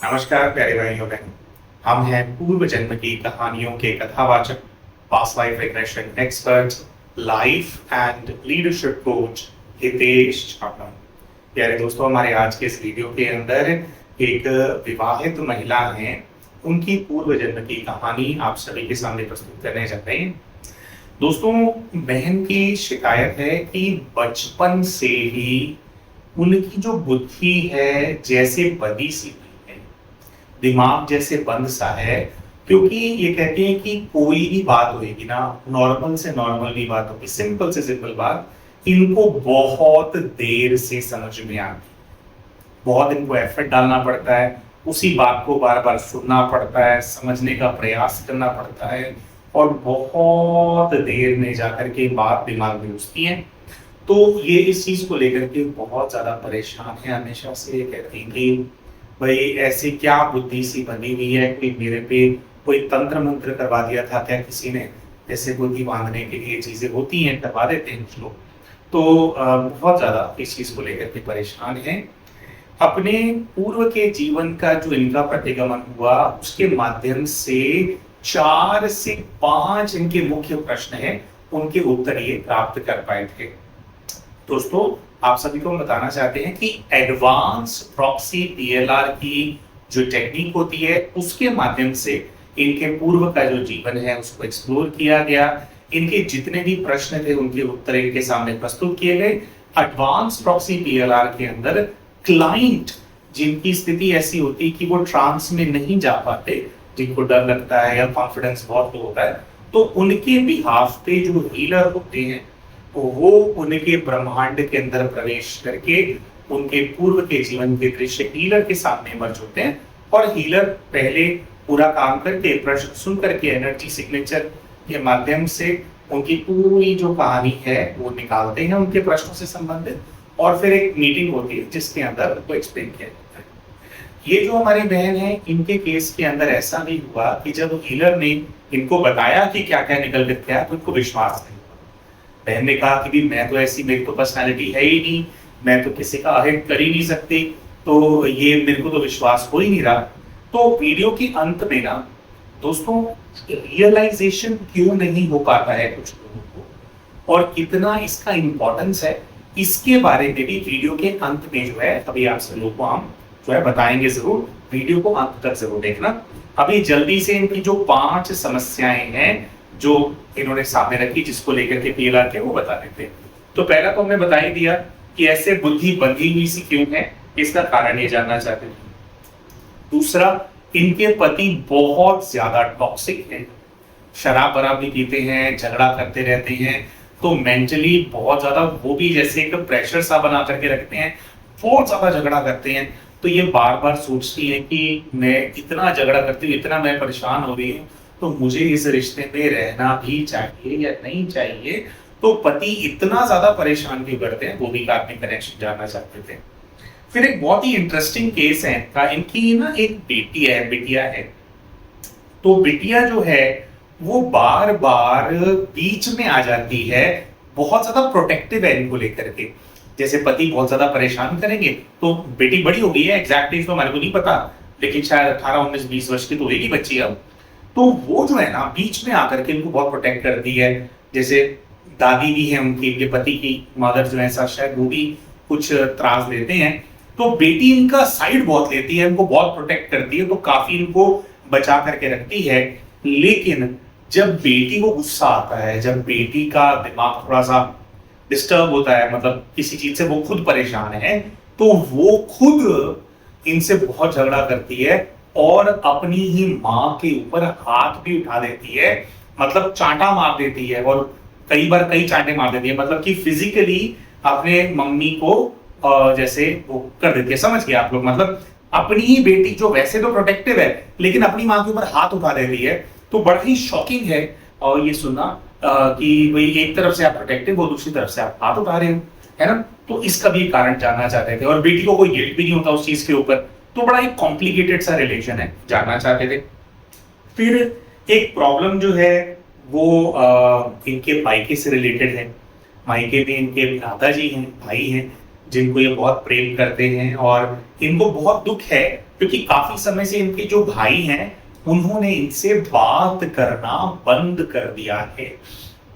नमस्कार प्यारे भाइयों बहनों। हम हैं पूर्व जन्म की कहानियों के कथावाचक, past life regression expert, life and leadership coach Hitesh Chhabra. प्यारे दोस्तों, हमारे आज के इस वीडियो के अंदर एक विवाहित महिला हैं, उनकी पूर्व जन्म की कहानी आप सभी के सामने प्रस्तुत करने जा रहे हैं। दोस्तों, बहन की शिकायत है कि बचपन से ही उनकी जो बुद्धि है जैसे बदी सी हुई है, दिमाग जैसे बंद सा है। क्योंकि ये कहते हैं कि कोई भी बात होगी ना, नॉर्मल से नॉर्मल भी बात होगी, सिंपल से सिंपल बात, इनको बहुत देर से समझ में आती है। बहुत इनको एफर्ट डालना पड़ता है, उसी बात को बार बार सुनना पड़ता है, समझने का प्रयास करना पड़ता है, और बहुत देर में जाकर के बात दिमाग में घुसती है। तो ये इस चीज को लेकर के बहुत ज्यादा परेशान है हमेशा से। ये कहती हैं कि भाई ऐसी क्या बुद्धि सी बनी हुई है, कोई मेरे पे कोई तंत्र मंत्र करवा दिया था क्या किसी ने, जैसे बुद्धि बांधने के लिए चीजें होती हैं करवा देते हैं कुछ लोग। तो बहुत ज्यादा इस चीज को लेकर के परेशान है। अपने पूर्व के जीवन का जो इनका प्रतिगमन हुआ उसके माध्यम से 4 से 5 इनके मुख्य प्रश्न हैं, उनके उत्तर ये प्राप्त कर पाए थे। दोस्तों, आप सभी को हम बताना चाहते हैं कि एडवांस प्रॉक्सी पीएलआर की जो टेक्निक होती है उसके माध्यम से इनके पूर्व का जो जीवन है उसको एक्सप्लोर किया गया। इनके जितने भी प्रश्न थे उनके उत्तर इनके सामने प्रस्तुत किए गए। एडवांस प्रॉक्सी पीएलआर के अंदर क्लाइंट जिनकी स्थिति ऐसी होती कि वो ट्रांस में नहीं जा पाते, जिनको डर लगता है या कॉन्फिडेंस बहुत लो होता है, तो उनके बिहाफ पे जो हीलर होते हैं तो वो उनके ब्रह्मांड के अंदर प्रवेश करके उनके पूर्व के जीवन के दृश्य हीलर के सामने इमर्ज होते हैं। और हीलर पहले पूरा काम करके प्रश्न सुन करके एनर्जी सिग्नेचर के माध्यम से उनकी पूरी जो कहानी है वो निकालते हैं उनके प्रश्नों से संबंधित, और फिर एक मीटिंग होती है जिसके अंदर उनको एक्सप्लेन किया जाता है। ये जो हमारी बहन है, इनके केस के अंदर ऐसा भी हुआ कि जब हीलर ने इनको बताया कि क्या क्या निकल कर क्या, तो इनको विश्वास नहीं। बहन ने कहा कि भी मैं तो ऐसी, मेरी तो पर्सनालिटी है ही नहीं, मैं तो किसी का अहित कर ही नहीं सकती, तो ये मेरे को तो विश्वास हो ही नहीं रहा। तो वीडियो के अंत में ना दोस्तों, रियलाइजेशन क्यों नहीं हो पाता है कुछ लोगों को और कितना इसका इंपॉर्टेंस है, इसके बारे में भी वीडियो के अंत में जो है अभी आप सब लोगों को हम जो है बताएंगे। जरूर वीडियो को अंत तक जरूर देखना। अभी जल्दी से इनकी जो 5 समस्याएं हैं जो इन्होंने सामने रखी, जिसको लेकर के पीएलआर के वो बता देते हैं। तो पहला तो हमने बता ही दिया कि ऐसे बुद्धि बंधी हुई सी क्यों है, इसका कारण ये जानना चाहते हैं। दूसरा, इनके पति बहुत ज्यादा टॉक्सिक हैं, शराब वराब भी पीते हैं, झगड़ा करते रहते हैं, तो मेंटली बहुत ज्यादा वो भी जैसे एक प्रेशर सा बना करके रखते हैं, बहुत ज्यादा झगड़ा करते हैं। तो ये बार बार सोचती है कि मैं इतना झगड़ा करती हूँ, इतना मैं परेशान हो रही हूँ, तो मुझे इस रिश्ते में रहना भी चाहिए या नहीं चाहिए। तो पति इतना ज्यादा परेशान क्यों करते हैं, वो भी कार्मिक कनेक्शन जानना चाहते थे। फिर एक बहुत ही इंटरेस्टिंग केस है इनकी ना, एक बेटी है, बिटिया है। तो बिटिया जो है वो बार बार बीच में आ जाती है, बहुत ज्यादा प्रोटेक्टिव है इनको लेकर के। जैसे पति बहुत ज्यादा परेशान करेंगे, तो बेटी बड़ी हो गई है, एग्जैक्ट एज तो हमारे को नहीं पता, लेकिन शायद 18, 19, 20 वर्ष की तो होगी बच्ची अब। तो वो जो है ना बीच में आकर के इनको बहुत प्रोटेक्ट करती है। जैसे दादी भी है उनकी, इनके पति की मदर जो है शायद वो भी कुछ त्रास लेते हैं, तो बेटी इनका साइड बहुत लेती है, इनको बहुत प्रोटेक्ट करती है, तो काफी इनको बचा करके रखती है। लेकिन जब बेटी को गुस्सा आता है, जब बेटी का दिमाग थोड़ा सा डिस्टर्ब होता है, मतलब किसी चीज से वो खुद परेशान है, तो वो खुद इनसे बहुत झगड़ा करती है और अपनी ही माँ के ऊपर हाथ भी उठा देती है, मतलब चांटा मार देती है, और कई बार कई चांटे मार देती है, मतलब कि फिजिकली अपने मम्मी को जैसे वो कर देती है। समझ गए आप लोग, मतलब अपनी ही बेटी जो वैसे तो प्रोटेक्टिव है लेकिन अपनी माँ के ऊपर हाथ उठा देती है। तो बड़ा ही शॉकिंग है और ये सुनना कि भाई एक तरफ से आप प्रोटेक्टिव हो, दूसरी तरफ से आप हाथ उठा रहे हो, है ना। तो इसका भी कारण जानना चाहते थे, और बेटी को कोई गिल्ट भी नहीं होता उस चीज के ऊपर। तो बड़ा एक कॉम्प्लिकेटेड सा रिलेशन है, जानना चाहते थे। फिर एक प्रॉब्लम जो है वो इनके मायके से रिलेटेड है। मायके में इनके दादाजी हैं, भाई हैं, जिनको ये बहुत प्रेम करते हैं और इनको बहुत दुख है क्योंकि काफी समय से इनके जो भाई हैं उन्होंने इनसे बात करना बंद कर दिया है,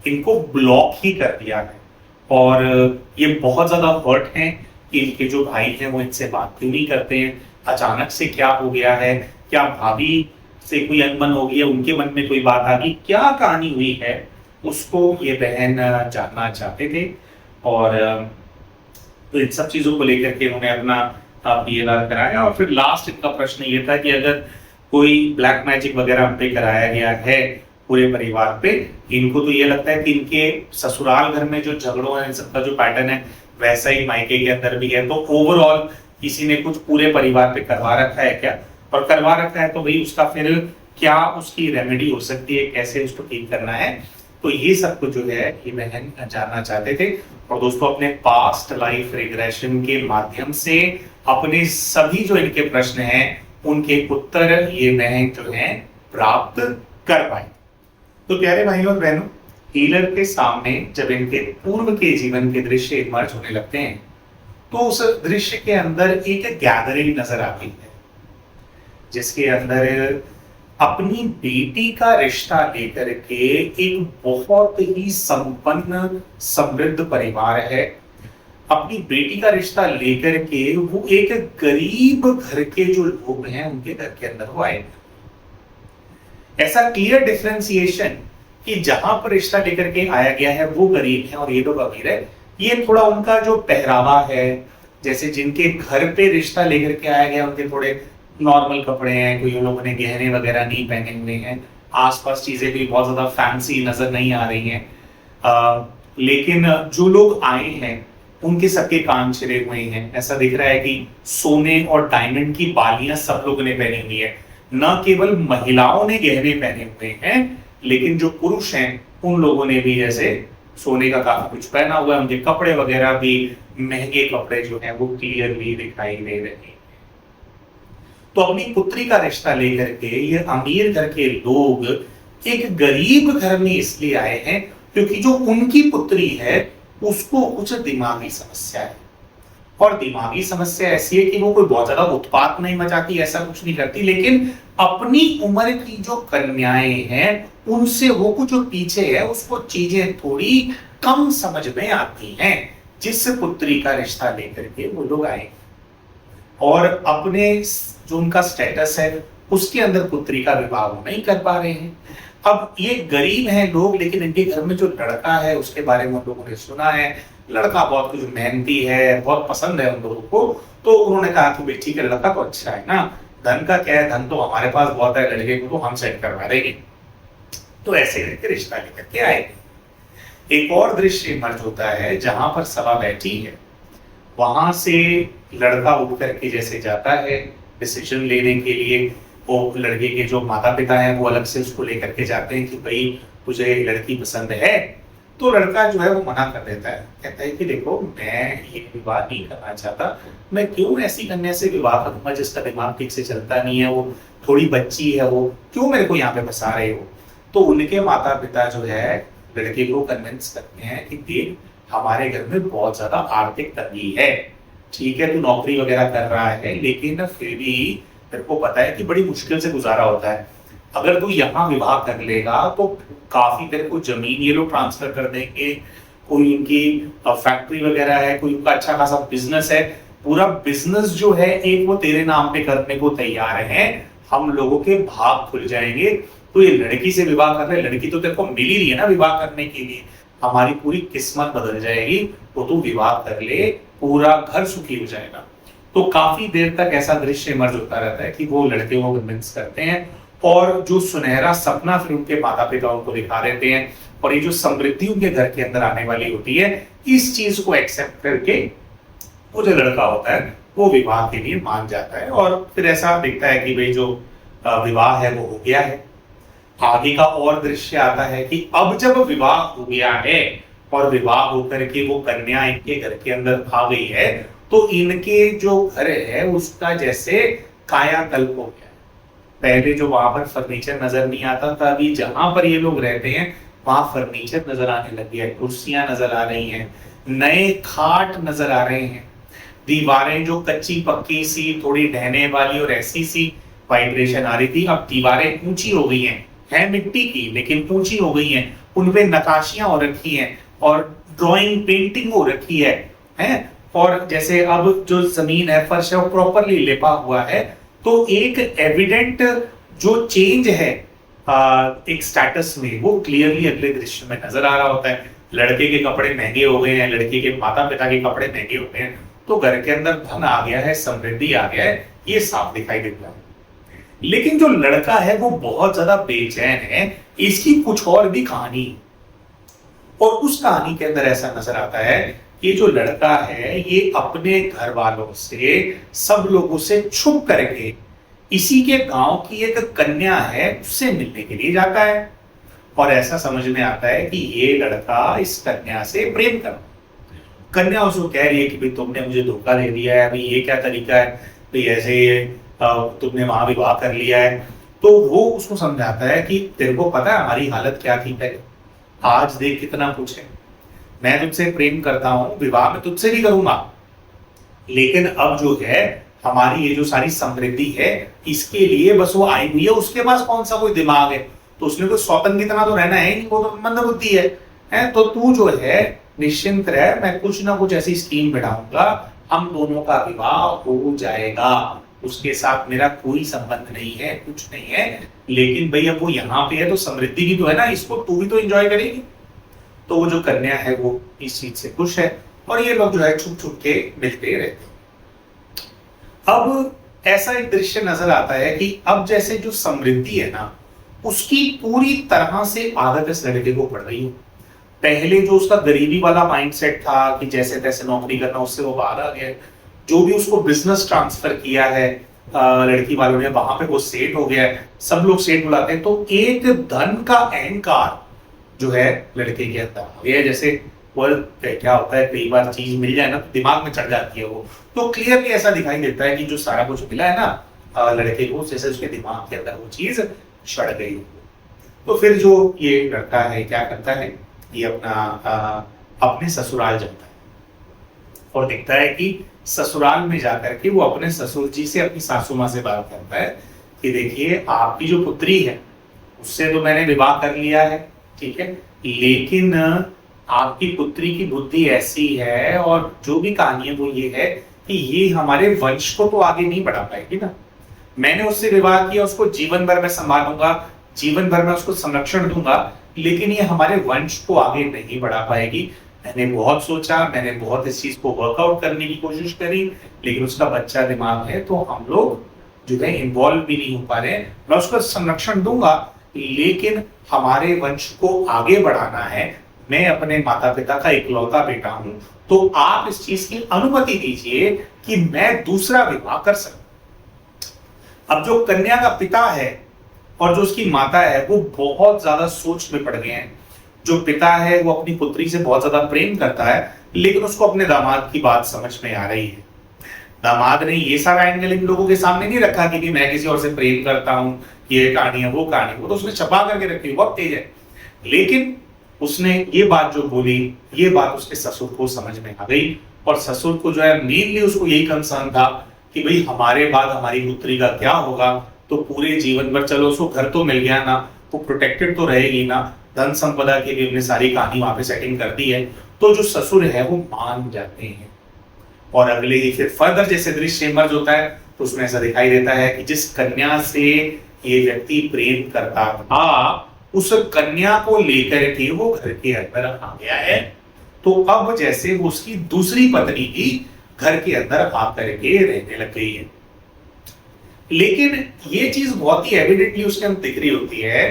इनको ब्लॉक ही कर दिया है। और ये बहुत ज्यादा हर्ट हैं कि इनके जो भाई हैं वो इनसे बात क्यों नहीं करते हैं, अचानक से क्या हो गया है, क्या भाभी से कोई अनबन हो गई है, उनके मन में कोई बात आ गई, क्या कहानी हुई है, उसको ये बहन जानना चाहते थे। और तो इन सब चीजों को लेकर के उन्होंने अपना PLR कराया। और फिर लास्ट इनका प्रश्न ये था कि अगर कोई ब्लैक मैजिक वगैरह हम पे कराया गया है पूरे परिवार पे, इनको तो ये लगता है कि इनके ससुराल घर में जो झगड़ों है, इन सबका जो पैटर्न है वैसा ही मायके के अंदर भी है, तो ओवरऑल किसी ने कुछ पूरे परिवार पे करवा रखा है क्या, और करवा रखा है तो भाई उसका फिर क्या उसकी रेमेडी हो सकती है, कैसे उसको ठीक करना है। तो ये सब कुछ जो है ये बहन जानना चाहते थे। और दोस्तों अपने पास्ट लाइफ रिग्रेशन के माध्यम से अपने सभी जो इनके प्रश्न हैं उनके उत्तर ये बहन जो है प्राप्त कर पाए। तो प्यारे भाइयों और बहनों, हीलर के सामने जब इनके पूर्व के जीवन के दृश्य इमर्ज होने लगते हैं तो उस दृश्य के अंदर एक गैदरिंग नजर आती है जिसके अंदर अपनी बेटी का रिश्ता लेकर के एक बहुत ही संपन्न समृद्ध परिवार है। अपनी बेटी का रिश्ता लेकर के वो एक गरीब घर के जो लोग हैं उनके घर के अंदर वो आए। ऐसा क्लियर डिफरेंशिएशन कि जहां पर रिश्ता लेकर के आया गया है वो गरीब है और ये लोग अमीर है, ये थोड़ा उनका जो पहरावा है, जैसे जिनके घर पे रिश्ता लेकर के आया गया उनके थोड़े नॉर्मल कपड़े हैं, कोई लोगों ने गहने वगैरह नहीं पहने हुए हैं, आसपास चीजें भी बहुत ज्यादा फैंसी नजर नहीं आ रही हैं। लेकिन जो लोग आए हैं उनके सबके कान छिरे हुए हैं। ऐसा दिख रहा है कि सोने और डायमंड की बालियां सब लोगों ने पहनी हुई है। न केवल महिलाओं ने गहने पहने हुए हैं लेकिन जो पुरुष हैं उन लोगों ने भी जैसे सोने का काफी कुछ पहना हुआ है। उनके कपड़े वगैरह भी महंगे कपड़े जो हैं वो क्लियरली दिखाई दे रहे हैं। तो अपनी पुत्री का रिश्ता लेकर के ये अमीर घर के लोग एक गरीब घर में इसलिए आए हैं क्योंकि जो उनकी पुत्री है उसको कुछ दिमागी समस्या है। और दिमागी समस्या ऐसी है कि वो कोई बहुत ज्यादा उत्पात नहीं मचाती, ऐसा कुछ नहीं करती, लेकिन अपनी उम्र की जो कन्याएं हैं उनसे वो कुछ पीछे है, उसको चीजें थोड़ी कम समझ में आती हैं, जिस पुत्री का रिश्ता लेकर के वो लोग आए और अपने जो उनका स्टेटस है उसके अंदर पुत्री का विवाह वो नहीं कर पा रहे हैं। अब ये गरीब हैं लोग, लेकिन इनके घर में जो लड़का है उसके बारे में उन लोगों ने सुना है, लड़का बहुत कुछ मेहनती है, बहुत पसंद है उन लोगों को। तो उन्होंने कहा कि भाई ठीक है, लड़का तो अच्छा है ना, धन का क्या है, धन तो हमारे पास बहुत है, लड़के को तो हम सेट करवा देंगे। तो ऐसे करके रिश्ता लेकर के आए। एक और दृश्य इमर्ज होता है जहां पर सभा बैठी है, वहां से लड़का उठ करके जैसे जाता है डिसीजन लेने के लिए। वो लड़के के जो माता पिता हैं वो अलग से उसको लेकर के जाते हैं कि भाई तुझे लड़की पसंद है। तो लड़का जो है वो मना कर देता है, कहता है कि देखो मैं ये विवाह नहीं करना चाहता, मैं क्यों ऐसी कन्या से विवाह करूंगा जिसका दिमाग ठीक से चलता नहीं है, वो थोड़ी बच्ची है, वो क्यों मेरे को यहाँ पे फंसा रहे हो। तो उनके माता पिता जो है लड़के को कन्विंस करते हैं कि देख हमारे घर में बहुत ज्यादा आर्थिक तंगी है, ठीक है तू नौकरी वगैरह कर रहा है लेकिन फिर भी तेरे को पता है कि बड़ी मुश्किल से गुजारा होता है, अगर तू यहाँ विवाह कर लेगा तो काफी तेरे को जमीन ये लोग ट्रांसफर कर देंगे, कोई उनकी फैक्ट्री वगैरह है, कोई उनका अच्छा खासा बिजनेस है, पूरा बिजनेस जो है एक वो तेरे नाम पे करने को तैयार है, हम लोगों के भाग खुल जाएंगे। तो ये लड़की से विवाह कर रहे, लड़की तो तेरे को मिल ही रही है ना विवाह करने के लिए, हमारी पूरी किस्मत बदल जाएगी, तो तू विवाह कर ले, पूरा घर सुखी हो जाएगा। तो काफी देर तक ऐसा दृश्य इमर्ज होता रहता है कि वो लड़के को कन्विंस करते हैं और जो सुनहरा सपना फिर उनके माता पिता उनको दिखा देते हैं और ये जो समृद्धि उनके घर के अंदर आने वाली होती है, इस चीज को एक्सेप्ट करके वो जो लड़का होता है वो विवाह के लिए मान जाता है। और फिर ऐसा दिखता है कि भाई जो विवाह है वो हो गया है। आगे का और दृश्य आता है कि अब जब विवाह हो गया है और विवाह होकर के वो कन्या इनके घर के अंदर आ गई है, तो इनके जो घर है उसका जैसे कायाकल्प हो गया। पहले जो वहां पर फर्नीचर नजर नहीं आता था, अभी जहां पर ये लोग रहते हैं वहां फर्नीचर नजर आने लग गया है, कुर्सियां नजर आ रही हैं, नए खाट नजर आ रहे हैं। दीवारें जो कच्ची पक्की सी, थोड़ी ढहने वाली और ऐसी सी वाइब्रेशन आ रही थी, अब दीवारें ऊंची हो गई हैं, है मिट्टी की लेकिन ऊंची हो गई हैं, उनपे नकाशियां हो रखी हैं और ड्राइंग पेंटिंग हो रखी है। और जैसे अब जो जमीन है, फर्श है, वो प्रॉपरली लेपा हुआ है। तो एक एविडेंट जो चेंज है एक स्टेटस में, वो क्लियरली अगले दृश्य में नजर आ रहा होता है। लड़के के कपड़े महंगे हो गए हैं, लड़के के माता पिता के कपड़े महंगे हो गए हैं, तो घर के अंदर धन आ गया है, समृद्धि आ गया है, ये साफ दिखाई देता है। लेकिन जो लड़का है वो बहुत ज्यादा बेचैन है, इसकी कुछ और भी कहानी, और उस कहानी के अंदर ऐसा नजर आता है कि जो लड़का है ये अपने घर वालों से, सब लोगों से छुप करके इसी के गांव की एक कन्या है उससे मिलने के लिए जाता है। और ऐसा समझ में आता है कि ये लड़का इस कन्या से प्रेम कर, कन्या उसको कह रही है कि भाई तुमने मुझे धोखा दे दिया है, भाई ये क्या तरीका है, भाई ऐसे तुमने वहां विवाह कर लिया है। तो वो उसको समझाता है कि तेरे को पता है हमारी हालत क्या थी पहले, आज देख कितना कुछ है, मैं तुझसे प्रेम करता हूं, विवाह में तुझसे भी करूंगा, लेकिन अब जो है हमारी ये जो सारी समृद्धि है इसके लिए बस वो आई हुई है, उसके पास कौन सा कोई दिमाग है, तो उसने तो स्वतंत्र की तरह तो रहना है नहीं, वो तो मंदबुद्धि है। तो तू जो है निश्चिंत रह, मैं कुछ ना कुछ ऐसी स्कीम बिठाऊंगा, हम दोनों का विवाह हो जाएगा, उसके साथ मेरा कोई संबंध नहीं है, कुछ नहीं है, लेकिन भाई अब वो यहाँ पे है तो समृद्धि भी तो है ना, इसको तू भी तो एंजॉय करेगी। तो वो जो कन्या है वो इस चीज से खुश है और ये लोग जो है छुप छुप के मिलते रहते। अब ऐसा एक दृश्य नजर आता है कि अब जैसे जो समृद्धि है ना, उसकी पूरी तरह से आदत इस लड़के को पड़ रही है। पहले जो उसका गरीबी वाला माइंडसेट था कि जैसे तैसे नौकरी करना, उससे वो बाहर आ गया। जो भी उसको बिजनेस ट्रांसफर किया है लड़की वालों ने, वहां पे वो सेट हो गया है, सब लोग सेट बुलाते हैं। तो एक धन का अहंकार जो है लड़के के अंदर, ये जैसे वो क्या होता है, कई बार चीज मिल जाए ना तो दिमाग में चढ़ जाती है वो, तो क्लियरली ऐसा दिखाई देता है कि जो सारा कुछ मिला है ना लड़के को, जैसे उसके दिमाग के अंदर वो चीज चढ़ गई। तो फिर जो ये लड़का है क्या करता है, ये अपने ससुराल जाता है और देखता है कि ससुराल में जाकर के वो अपने ससुर जी से, अपनी सासू माँ से बात करता है कि देखिए आपकी जो पुत्री है उससे तो मैंने विवाह कर लिया है, ठीक है, लेकिन आपकी पुत्री की बुद्धि ऐसी है और जो भी कहानी है वो ये है कि ये हमारे वंश को तो आगे नहीं बढ़ा पाएगी ना। मैंने उससे विवाह किया, उसको जीवन भर मैं संभालूंगा, जीवन भर मैं उसको संरक्षण दूंगा, लेकिन ये हमारे वंश को आगे नहीं बढ़ा पाएगी। मैंने बहुत सोचा, मैंने बहुत इस चीज को वर्कआउट करने की कोशिश करी, लेकिन उसका बच्चा दिमाग है तो हम लोग जो है इन्वॉल्व भी नहीं हो पा रहे। मैं उसको संरक्षण दूंगा, लेकिन हमारे वंश को आगे बढ़ाना है, मैं अपने माता पिता का इकलौता बेटा हूं, तो आप इस चीज की अनुमति दीजिए कि मैं दूसरा विवाह कर सकूं। अब जो कन्या का पिता है और जो उसकी माता है वो बहुत ज्यादा सोच में पड़ गए हैं। जो पिता है वो अपनी पुत्री से बहुत ज्यादा प्रेम करता है, लेकिन उसको अपने दामाद की बात समझ में आ रही है। दामाद ने ये सारा एंगल इन लोगों के सामने नहीं रखा कि मैं किसी और से प्रेम करता हूं, ये कहानी है वो कहानी, वो तो उसने छपा करके रखी, बहुत तेज है। लेकिन उसने ये बात जो बोली, ये बात उसके ससुर को समझ में आ गई, और ससुर को जो है मेनली उसको यही कंसर्न था कि भाई हमारे बाद हमारी पुत्री का क्या होगा। तो पूरे जीवन भर, चलो उसको घर तो मिल गया ना, वो प्रोटेक्टेड तो रहेगी ना, धन संपदा की भी हमने सारी कहानी वहां पे सेटिंग कर दी है। तो जो ससुर है वो मान जाते हैं। और अगले ही फिर फर्दर जैसे दृश्य इमर्ज होता है तो उसमें ऐसा दिखाई देता है कि जिस कन्या से ये व्यक्ति प्रेम करता था, उस कन्या को लेकर के वो घर के अंदर आ गया है। तो अब जैसे वो उसकी दूसरी पत्नी की घर के अंदर आकर के रहने लग गई है। लेकिन ये चीज बहुत ही एविडेंटली उसके अंदर दिख रही होती है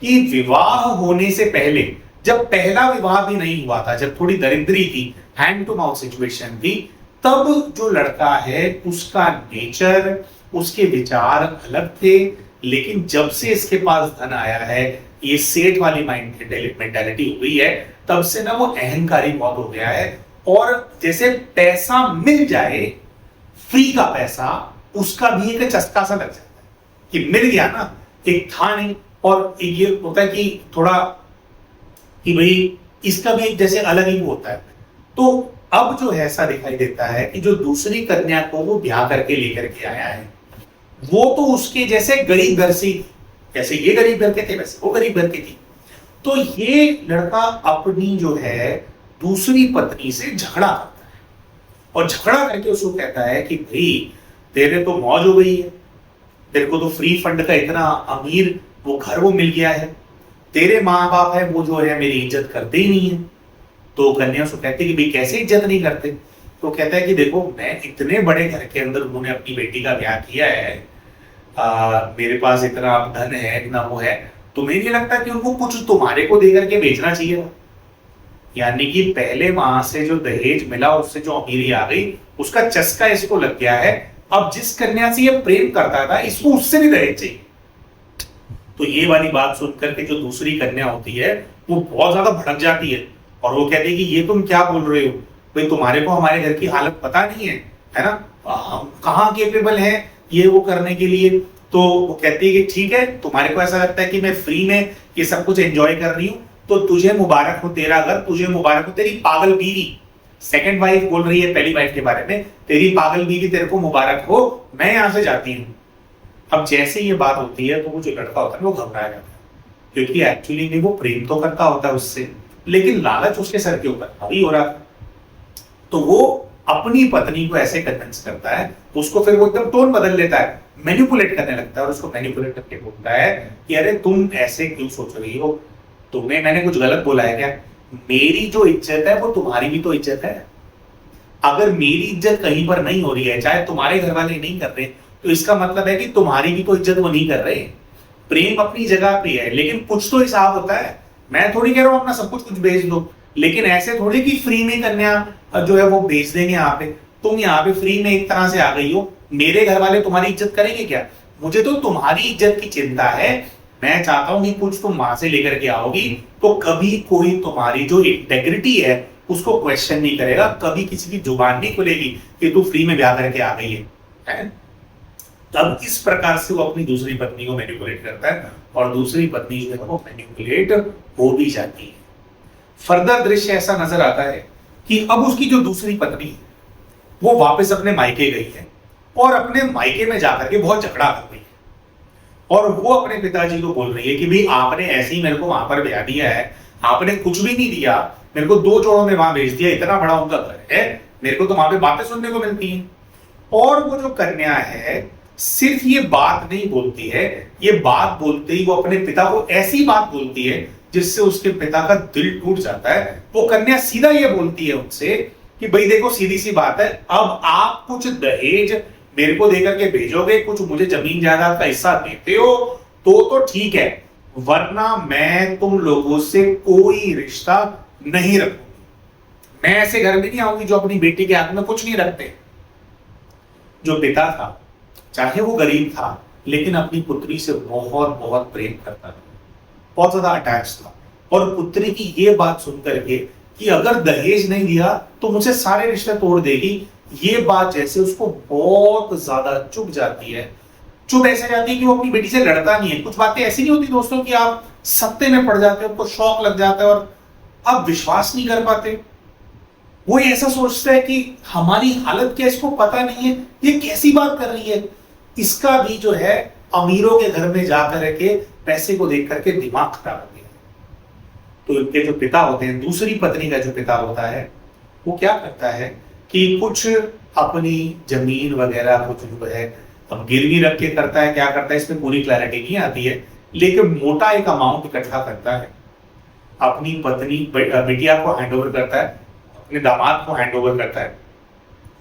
कि विवाह होने से पहले, जब पहला विवाह भी नहीं हुआ था, जब थोड़ी दरिद्री थी, हैंड टू माउथ सिचुएशन थी, तब जो लड़का है उसका नेचर, उसके विचार अलग थे। लेकिन जब से इसके पास धन आया है, ये सेठ वाली मेंटालिटी हो गई है, तब से ना वो अहंकारी बहुत हो गया है। और जैसे पैसा मिल जाए, फ्री का पैसा, उसका भी एक चस्का सा लग जाता है कि मिल गया ना, एक था नहीं। और ये होता है कि थोड़ा कि भाई इसका भी एक जैसे अलग ही होता है। तो अब जो है ऐसा दिखाई देता है कि जो दूसरी कन्या को वो ब्याह करके लेकर के आया है, वो तो उसके जैसे गरीब घर से, जैसे ये गरीब घर के थे वैसे वो गरीब घर की थी। तो ये लड़का अपनी जो है दूसरी पत्नी से झगड़ा करता है, और झगड़ा करके उसको कहता है कि भाई तेरे तो मौज हो गई है, तेरे को तो फ्री फंड का इतना अमीर वो घर वो मिल गया है, तेरे माँ बाप है वो जो है मेरी इज्जत करते ही नहीं है। तो कन्या उसको कहती है कि भाई कैसे इज्जत नहीं करते? तो कहता है कि देखो मैं इतने बड़े घर के अंदर उन्होंने अपनी बेटी का ब्याह किया है, मेरे पास इतना धन है, इतना वो है, तुम्हें नहीं लगता कि उनको कुछ तुम्हारे को देकर के बेचना चाहिए? यानी कि पहले वहां से जो दहेज मिला उससे जो अमीरी आ गई उसका चस्का इसको लग गया है। अब जिस कन्या से ये प्रेम करता था इसको उससे भी दहेज चाहिए। तो ये वाली बात सुनकर के जो दूसरी कन्या होती है वो बहुत ज्यादा भड़क जाती है, और वो कहती है कि ये तुम क्या बोल रहे हो, भाई तुम्हारे को हमारे घर की हालत पता नहीं है ना, हम कहाँ केपेबल है ये वो करने के लिए। तो वो कहती है कि ठीक है, तुम्हारे को ऐसा लगता है कि मैं फ्री में ये सब कुछ एंजॉय कर रही हूँ, तो तुझे मुबारक हो तेरा घर, तुझे मुबारक हो तेरी पागल बीवी। सेकंड वाइफ बोल रही है पहली वाइफ के बारे में, तेरी पागल बीवी तेरे को मुबारक हो, मैं यहां से जाती हूँ। अब जैसे ये बात होती है तो वो जो लड़का होता है वो घबरा जाता है, क्योंकि एक्चुअली में वो प्रेम तो करता होता है उससे, लेकिन लालच उसके सर के ऊपर हावी हो रहा था। तो वो अपनी पत्नी को ऐसे कन्विंस करता है, उसको फिर वो एकदम टोन बदल लेता है, मैनिपुलेट करने लगता है, और उसको मैनिपुलेट करके बोलता है कि अरे तुम ऐसे क्यों सोच रही हो, तुम्हें मैंने कुछ गलत बोला है क्या? मेरी जो इज्जत है वो तुम्हारी भी तो इज्जत है। अगर मेरी इज्जत कहीं पर नहीं हो रही है, चाहे तुम्हारे घर वाले नहीं कर रहे, तो इसका मतलब है कि तुम्हारी भी तो इज्जत वो नहीं कर रहे। प्रेम अपनी जगह पे है, लेकिन कुछ तो हिसाब होता है। मैं थोड़ी कह रहा हूं अपना सब कुछ बेच दो, लेकिन ऐसे थोड़ी कि फ्री में कन्या जो है वो बेच देंगे। यहाँ पे तुम यहाँ पे फ्री में एक तरह से आ गई हो, मेरे घर वाले तुम्हारी इज्जत करेंगे क्या? मुझे तो तुम्हारी इज्जत की चिंता है। मैं चाहता हूं कि कुछ तुम वहां से लेकर के आओगी तो कभी कोई तुम्हारी जो इंटेग्रिटी है उसको क्वेश्चन नहीं करेगा, कभी किसी की जुबान नहीं खुलेगी कि तू फ्री में ब्याह करके आ गई है? तब इस प्रकार से वो अपनी दूसरी पत्नी को मैनिपुलेट करता है, और दूसरी पत्नी जो है वो मैनिपुलेट हो भी जाती है। फर्दर दृश्य ऐसा नजर आता है कि अब उसकी जो दूसरी पत्नी है वो वापस अपने मायके गई है, और अपने मायके में जाकर के बहुत झगड़ा कर रही है, और वो अपने पिताजी को बोल रही है कि भाई आपने ऐसे ही मेरे को वहां पर ब्याह दिया है, आपने कुछ भी नहीं दिया, मेरे को 2 जोड़ों में वहां भेज दिया, इतना बड़ा उनका घर है, मेरे को तो वहां पे बातें सुनने को मिलती हैं। और वो जो कन्या है सिर्फ ये बात नहीं बोलती है, ये बात बोलते ही वो अपने पिता को ऐसी बात बोलती है जिससे उसके पिता का दिल टूट जाता है। वो कन्या सीधा ये बोलती है उनसे कि भाई देखो सीधी सी बात है, अब आप कुछ दहेज मेरे को देकर के भेजोगे, कुछ मुझे जमीन जायदाद का हिस्सा देते हो तो ठीक है, वरना मैं तुम लोगों से कोई रिश्ता नहीं रखूंगी। मैं ऐसे घर में नहीं आऊंगी जो अपनी बेटी के हाथ में कुछ नहीं रखते। जो पिता था चाहे वो गरीब था, लेकिन अपनी पुत्री से बहुत बहुत प्रेम करता था, बहुत ज्यादा अटैच था, और पुत्री की ये बात सुनकर के कि अगर दहेज नहीं दिया तो मुझसे सारे रिश्ते तोड़ देगी, ये बात जैसे उसको बहुत ज्यादा चुभ जाती है। चुभ ऐसे जाती है कि वो अपनी बेटी से लड़ता नहीं है। कुछ बातें ऐसी नहीं होती दोस्तों कि आप सत्ते में पड़ जाते हो, आपको शौक लग जाता है और आप विश्वास नहीं कर पाते। वो ऐसा सोचता है कि हमारी हालत क्या इसको पता नहीं है, ये कैसी बात कर रही है। इसका भी जो है अमीरों के घर में जाकर के पैसे को देख करके दिमाग खराब हो गया। तो इनके जो पिता होते हैं, दूसरी पत्नी का जो पिता होता है, वो क्या करता है कि कुछ अपनी जमीन वगैरह कुछ जो है अब गिरवी रख के करता है। क्या करता है इसमें पूरी क्लैरिटी नहीं आती है, लेकिन मोटा एक अमाउंट इकट्ठा करता है, अपनी पत्नी बिटिया को हैंड ओवर करता है, अपने दामाद को हैंड ओवर करता है,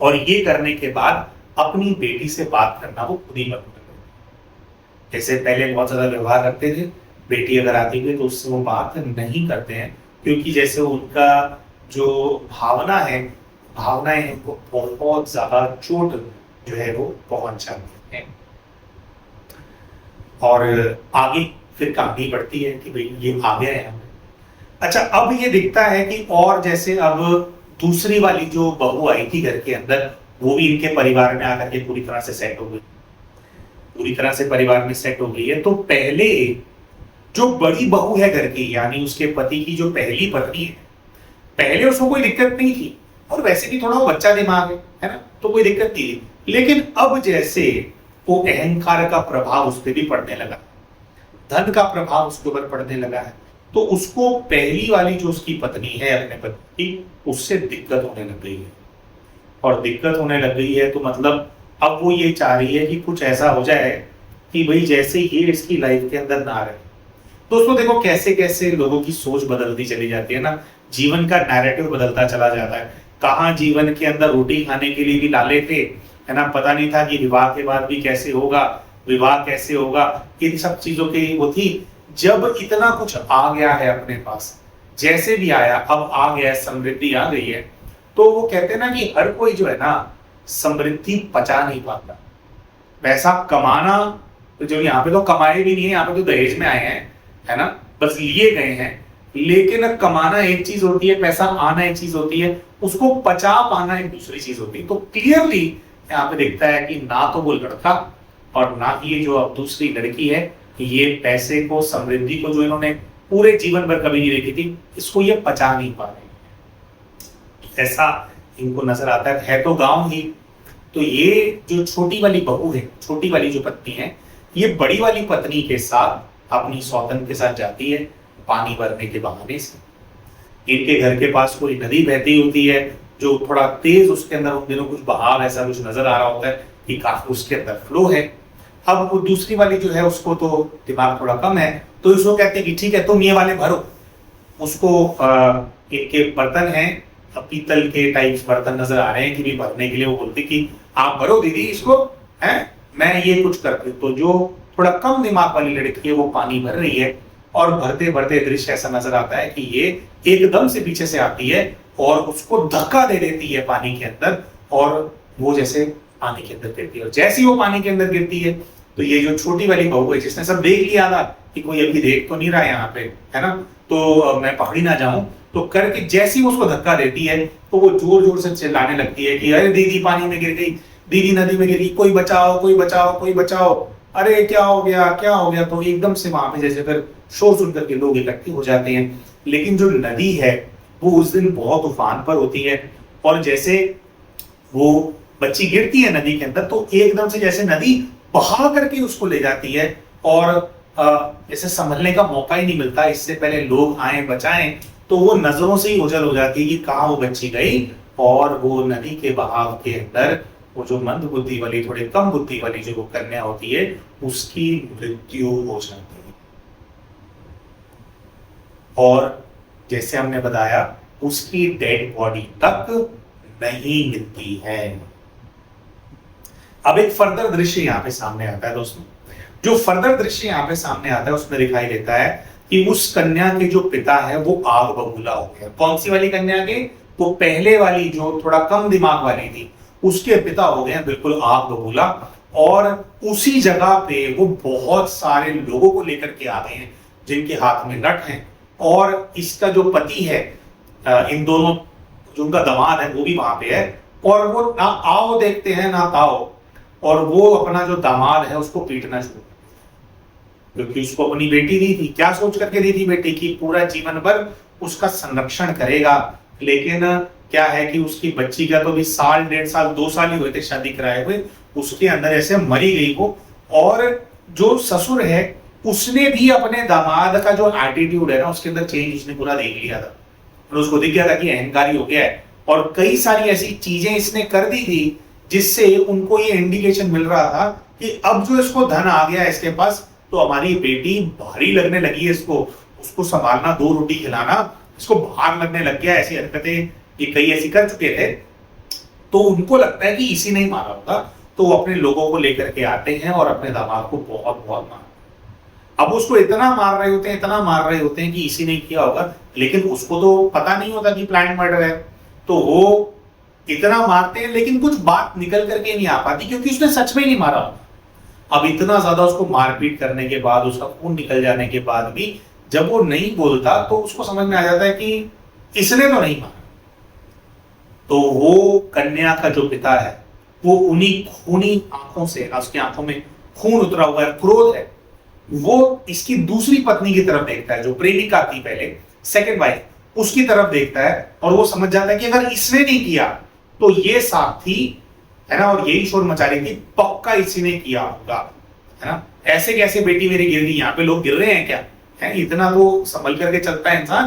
और ये करने के बाद अपनी बेटी से बात करना वो खुद ही बंद कर देता है। जैसे पहले बहुत ज्यादा व्यवहार रखते थे, बेटी अगर आती है तो उससे वो बात नहीं करते हैं, क्योंकि जैसे उनका जो भावनाएं हैं वो बहुत ज्यादा चोट जो है वो पहुंच जाती है। और आगे फिर कहानी बढ़ती है कि भाई ये आ गया है हमें। अच्छा, अब ये दिखता है कि और जैसे अब दूसरी वाली जो बहू आई थी घर के अंदर, वो भी इनके परिवार में आकर के पूरी तरह से सेट हो गई, पूरी तरह से परिवार में सेट हो गई है। तो पहले जो बड़ी बहू है घर की, यानी उसके पति की जो पहली पत्नी है, पहले उसको कोई दिक्कत नहीं थी, और वैसे भी थोड़ा वो बच्चा दिमाग है ना, तो कोई दिक्कत नहीं है। लेकिन अब जैसे वो अहंकार का प्रभाव उस पर भी पड़ने लगा, धन का प्रभाव उसके ऊपर पड़ने लगा है, तो उसको पहली वाली जो उसकी पत्नी है अपने पति की, उससे दिक्कत होने लग गई है। और दिक्कत होने लग गई है तो मतलब अब वो ये चाह रही है कि कुछ ऐसा हो जाए कि भाई जैसे ये इसकी लाइफ के अंदर ना रहे। दोस्तों देखो कैसे कैसे लोगों की सोच बदलती चली जाती है ना, जीवन का नैरेटिव बदलता चला जाता है। कहाँ जीवन के अंदर रोटी खाने के लिए भी लाले थे, है ना, पता नहीं था कि विवाह के बाद भी कैसे होगा, विवाह कैसे होगा, इन सब चीजों की वो थी। जब इतना कुछ आ गया है अपने पास, जैसे भी आया, अब आ गया, समृद्धि आ गई है, तो वो कहते हैं ना कि हर कोई जो है ना समृद्धि पचा नहीं पाता। पैसा कमाना तो जो यहाँ पे तो कमाए भी नहीं है, यहाँ पे तो दहेज में आए हैं, है ना, बस लिए गए हैं। लेकिन कमाना एक चीज होती है, पैसा आना एक चीज होती है, उसको पचा पाना एक दूसरी चीज होती है। तो क्लियरली यहाँ पे दिखता है कि ना तो वो लड़का और ना ही ये जो अब दूसरी लड़की है, ये पैसे को, समृद्धि को जो इन्होंने पूरे जीवन भर कभी नहीं देखी थी, इसको ये पचा नहीं पा रहे। ऐसा इनको नजर आता है तो गांव ही। तो ये जो छोटी वाली बहू है, छोटी वाली जो पत्नी है, ये बड़ी वाली पत्नी के साथ अपनी सौतन के साथ जाती है पानी भरने के बहाने से। इनके घर के पास कोई नदी बहती होती है जो थोड़ा तेज, उसके अंदर उन दिनों कुछ बहाव ऐसा कुछ नजर आ रहा होता है कि काफी उसके अंदर फ्लो है। अब वो दूसरी वाली जो है उसको तो दिमाग थोड़ा कम है, तो इसको कहते हैं कि ठीक है तुम ये वाले भरो। उसको इनके बर्तन हैं, पीतल के टाइप बर्तन नजर आ रहे हैं कि भी भरने के लिए। वो बोलती कि आप भरो दीदी इसको, है मैं ये कुछ करती। तो जो थोड़ा कम दिमाग वाली लड़की है वो पानी भर रही है, और भरते भरते दृश्य ऐसा नजर आता है कि ये एकदम से पीछे से आती है और उसको धक्का दे देती है पानी के अंदर, और वो जैसे पानी के अंदर गिरती है। और जैसी वो पानी के अंदर गिरती है तो ये जो छोटी वाली बहू है, जिसने सब देख लिया था कि कोई अभी देख तो नहीं रहा यहाँ पे, है ना, तो मैं पकड़ी ना जाऊं, तो करके जैसी उसको धक्का देती है तो वो जोर जोर से चिल्लाने लगती है कि अरे दीदी पानी में गिर गई, दीदी नदी में गिर गई, कोई बचाओ कोई बचाओ कोई बचाओ, अरे क्या हो गया क्या हो गया। तो एकदम से वहां पे जैसे फिर शोर सुन करके लोग इकट्ठे हो जाते हैं। लेकिन जो नदी है वो उस दिन बहुत उफान पर होती है, और जैसे वो बच्ची गिरती है नदी के अंदर तो एकदम से जैसे नदी बहा करके उसको ले जाती है, और जैसे संभलने का मौका ही नहीं मिलता, इससे पहले लोग आए बचाएं, तो वो नजरों से ही ओझल हो जाती है कि कहाँ वो बच्ची गई। और वो नदी के बहाव के अंदर वो जो मंद बुद्धि वाली, थोड़े कम बुद्धि वाली जो वो कन्या होती है, उसकी मृत्यु हो जाती है। और जैसे हमने बताया उसकी डेड बॉडी तक नहीं मिलती है। अब एक फर्दर दृश्य यहाँ पे सामने आता है दोस्तों। जो फर्दर दृश्य यहाँ पे सामने आता है उसमें दिखाई देता है कि उस कन्या के जो पिता है वो आग बबूला हो गया। कौन सी वाली कन्या के? वो पहले वाली जो थोड़ा कम दिमाग वाली थी, उसके पिता हो गए बिल्कुल आग बबूला। और उसी जगह पे वो बहुत सारे लोगों को लेकर के आ गए हैं जिनके हाथ में लठ हैं, और इसका जो पति है, इन दोनों जो उनका दामाद है वो भी वहां पे है, और वो ना आओ देखते हैं ना ताओ, और वो अपना जो दामाद है उसको पीटना शुरू, क्योंकि उसको अपनी बेटी दी थी। क्या सोच करके दी थी बेटी की? पूरा जीवन भर उसका संरक्षण करेगा। लेकिन क्या है कि उसकी बच्ची का तो भी साल, 1.5 साल, 2 साल ही हुए थे शादी कराए हुए, उसके अंदर ऐसे मरी गई वो। और जो ससुर है उसने भी अपने दामाद का जो एटीट्यूड है ना उसके अंदर चेंज उसने पूरा देख लिया था, और उसको दिख गया था कि अहंकारी हो गया है, और कई सारी ऐसी चीजें इसने कर दी थी जिससे उनको ये इंडिकेशन मिल रहा था कि अब जो इसको धन आ गया है इसके पास, तो हमारी बेटी भारी लगने लगी है, इसको उसको संभालना, 2 रोटी खिलाना इसको भार लगने लग गया। ऐसी हरकतें ये कई ऐसी कर चुके थे, तो उनको लगता है कि इसी ने ही मारा होगा, तो वो अपने लोगों को लेकर के आते हैं और अपने दामाद को बहुत बहुत मारते हैं। अब उसको इतना मार रहे होते हैं, इतना मार रहे होते हैं कि इसी ने किया होगा, लेकिन उसको तो पता नहीं होता कि प्लान मर्डर है, तो वो इतना मारते हैं लेकिन कुछ बात निकल करके नहीं आ पाती, क्योंकि उसने सच में नहीं मारा। अब इतना ज्यादा उसको मारपीट करने के बाद, उसका खून निकल जाने के बाद भी जब वो नहीं बोलता तो उसको समझ में आ जाता है कि इसने तो नहीं मारा। तो वो कन्या का जो पिता है वो उन्हीं खूनी आंखों से, उसकी आंखों में खून उतरा हुआ है, क्रोध है, वो इसकी दूसरी पत्नी की तरफ देखता है जो प्रेमिका थी पहले, सेकंड वाइफ, उसकी तरफ देखता है और वो समझ जाता है कि अगर इसने नहीं किया तो ये साथी है ना, और यही शोर मचा रही थी, पक्का इसी ने किया होगा, है ना। ऐसे कैसे बेटी मेरी गिर गई, यहाँ पे लोग गिर रहे हैं क्या, है इतना तो संभल करके चलता है इंसान।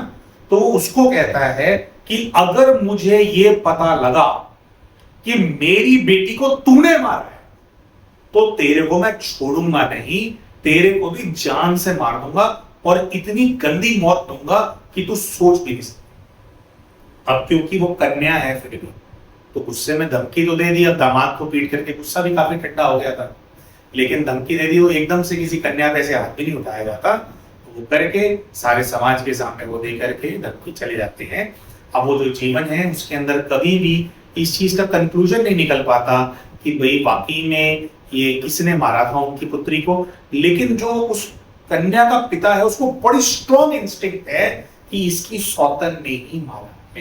तो उसको कहता है कि अगर मुझे ये पता लगा कि मेरी बेटी को तूने मारा है तो तेरे को मैं छोड़ूंगा नहीं, तेरे को भी जान से मार दूंगा और इतनी गंदी मौत दूंगा कि तू सोच भी नहीं सकता। अब क्योंकि वो कन्या है फिर भी तो गुस्से में धमकी तो दे दी, अब दामाद को पीट करके गुस्सा भी काफी ठंडा हो गया था, लेकिन धमकी दे दी, वो एकदम से किसी कन्या पे ऐसे हाथ भी नहीं उठाया जाता, तो वो करके सारे समाज के सामने वो दे करके धमकी चले जाते हैं। अब वो जो जीवन है उसके अंदर कभी भी इस चीज का कंक्लूजन नहीं निकल पाता कि भाई वाकई में ये किसने मारा था उनकी पुत्री को, लेकिन जो उस कन्या का पिता है उसको बड़ी स्ट्रॉन्ग इंस्टिंक्ट है कि इसकी सौतन ने ही मारा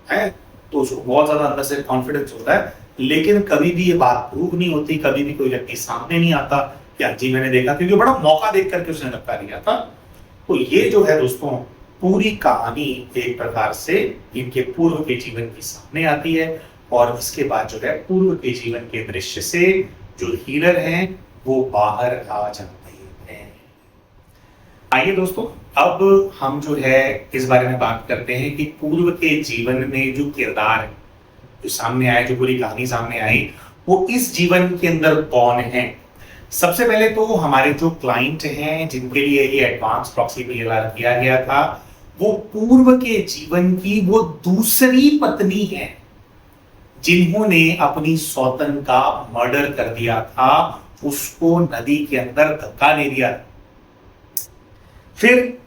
है, तो उसको बहुत ज्यादा अंदर से कॉन्फिडेंस होता है, लेकिन कभी भी ये बात प्रूव नहीं होती, कभी भी कोई व्यक्ति सामने नहीं आता कि हाँ जी मैंने देखा, क्योंकि बड़ा मौका देख करके उसने धक्का दिया था। तो ये जो है दोस्तों पूरी कहानी एक प्रकार से इनके पूर्व के जीवन की सामने आती है और इसके बाद जो है पूर्व के जीवन के दृश्य से जो हीलर हैं वो बाहर आ जाते हैं। आइए दोस्तों अब हम जो है इस बारे में बात करते हैं कि पूर्व के जीवन में जो किरदार जो सामने आए, जो पूरी कहानी सामने आई, वो इस जीवन के अंदर कौन है। सबसे पहले तो हमारे जो क्लाइंट हैं जिनके लिए ये एडवांस प्रॉक्सी पीएलआर किया गया था, वो पूर्व के जीवन की वो दूसरी पत्नी है जिन्होंने अपनी सौतन का मर्डर कर दिया था, उसको नदी के अंदर धक्का दे दिया। फिर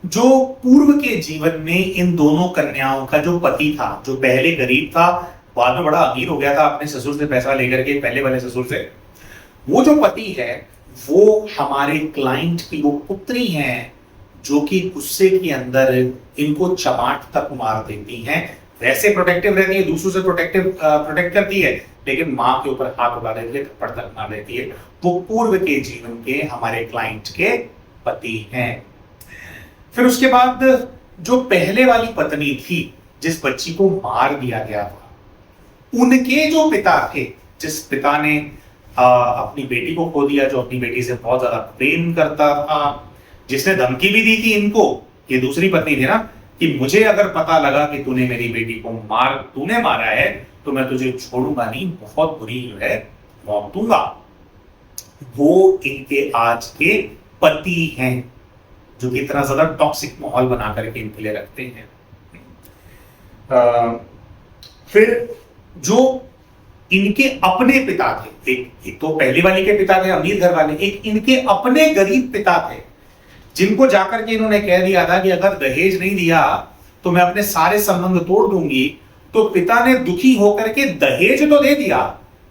जो पूर्व के जीवन में इन दोनों कन्याओं का जो पति था, जो पहले गरीब था बाद में बड़ा अमीर हो गया था अपने ससुर से पैसा लेकर के, पहले वाले ससुर से, वो जो पति है वो हमारे क्लाइंट की वो पुत्री हैं जो कि गुस्से के अंदर इनको चमाट तक मार देती हैं। वैसे प्रोटेक्टिव रहती है, दूसरों से प्रोटेक्ट करती है, लेकिन माँ के ऊपर हाथ उठा देती है, थप्पड़ तक मार देती है। वो पूर्व के जीवन के हमारे क्लाइंट के पति हैं। फिर उसके बाद जो पहले वाली पत्नी थी जिस बच्ची को मार दिया गया था, उनके जो पिता थे, जिस पिता ने अपनी बेटी को खो दिया, जो अपनी बेटी से बहुत ज्यादा प्रेम करता था, जिसने धमकी भी दी थी इनको, ये दूसरी पत्नी थी ना, कि मुझे अगर पता लगा कि तूने मेरी बेटी को तूने मारा है तो मैं तुझे छोड़ूंगा नहीं, बहुत बुरी है मौत दूंगा। वो इनके आज के पति हैं जो कि इतना ज्यादा टॉक्सिक माहौल बना करके इनके लिए रखते हैं। फिर जो इनके अपने पिता थे, एक तो पहली वाली के पिता थे अमीर घर वाले, एक इनके अपने गरीब पिता थे जिनको जाकर के इन्होंने कह दिया था कि अगर दहेज नहीं दिया तो मैं अपने सारे संबंध तोड़ दूंगी। तो पिता ने दुखी होकर के दहेज तो दे दिया